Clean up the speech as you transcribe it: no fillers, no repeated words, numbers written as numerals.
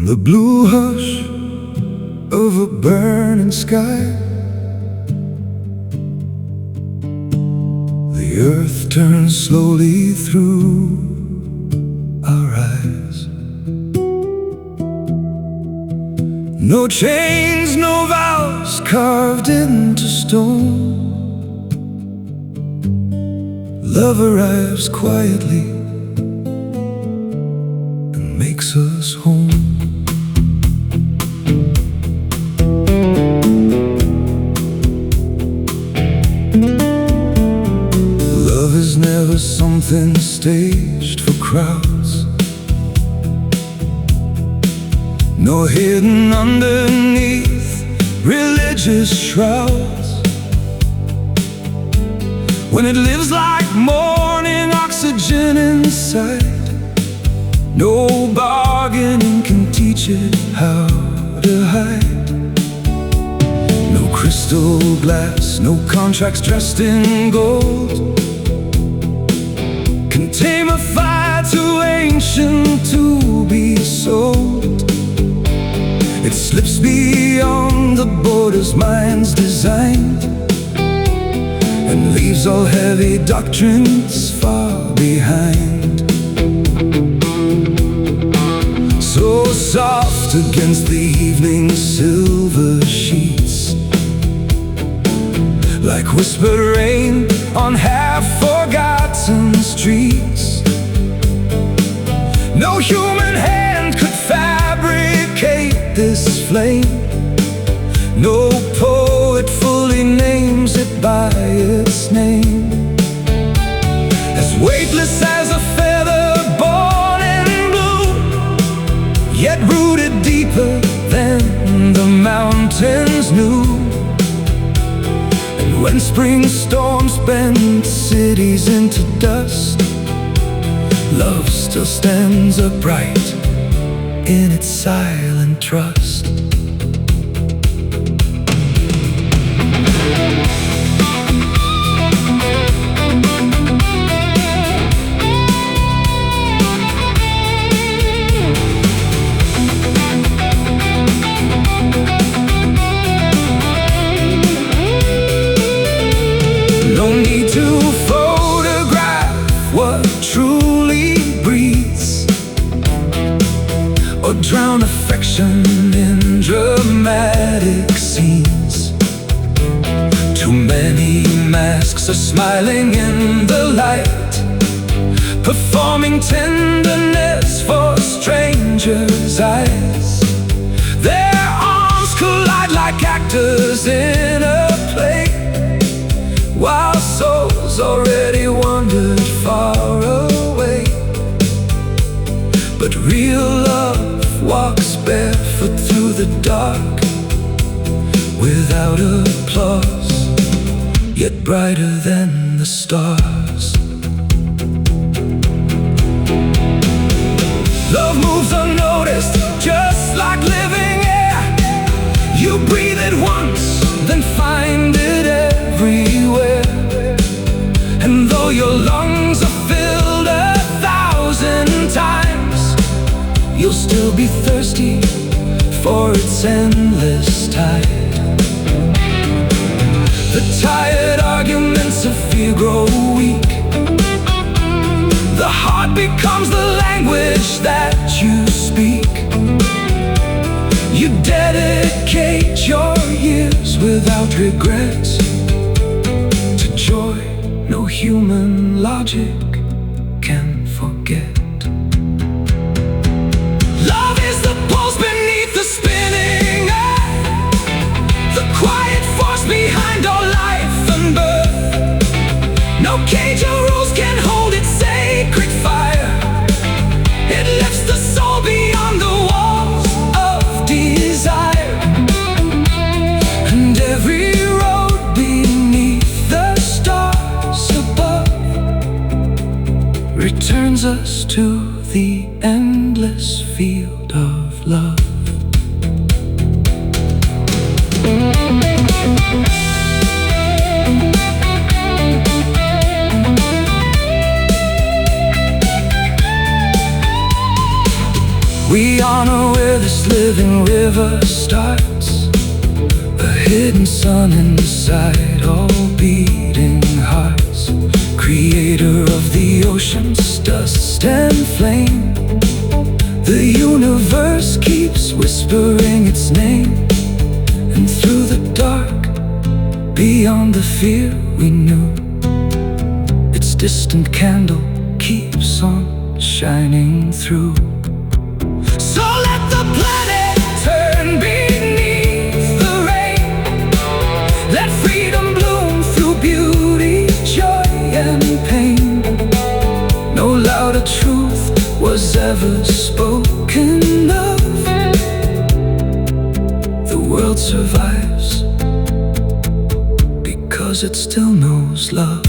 the blue hush of a burning sky. The earth turns slowly through our eyes. No chains, no vows carved into stone. Love arrives quietly and makes us home. Love is never something staged for crowds, nor hidden underneath religious shrouds. When it lives like morning oxygen inside, no bargaining can teach it how to hide. No crystal glass, no contracts dressed in gold can tame a fire too ancient to be sold. It slips beyond the borders minds designed, and leaves all heavy doctrines far behind. So soft against the evening silver sheets, like whispered rain on half-forgotten streets. No human hand could fabricate this flame. No poet fully names it by its name. As weightless as a feather born in blue, yet rooted deeper than the mountains knew. And when spring storms bend cities into dust, love still stands upright in its silent trust. No need to photograph what truly breathes, or drown affection in dramatic scenes. Too many masks are smiling in the light, performing tenderness for strangers' eyes. Their arms collide like actors in a play, while souls already wandered far away. But real love walks barefoot through the dark, without applause, yet brighter than the stars. Love moves unnoticed, just like living air. You breathe it once, then find it everywhere. And though your lungs are filled 1,000 times, you'll still be thirsty for its endless tide. The tired arguments of fear grow weak. The heart becomes the language that you speak. You dedicate your years without regrets to joy no human logic can forget. Love is the pulse beneath the spinning earth, the quiet force behind all life and birth. No cage or rules can hold its sacred fire. It lifts the soul beyond the walls of desire. And every road beneath the stars above returns us to the endless field of love. We nirvana where this living river starts. A hidden sun inside all beating hearts. Creator of the oceans, dust and flame. The universe keeps whispering its name. And through the dark, beyond the fear we knew, its distant candle keeps on shining through. So let the planet turn beneath the rain. Let freedom bloom through beauty, joy and pain. No louder truth was ever spoken of. The world survives because it still knows love.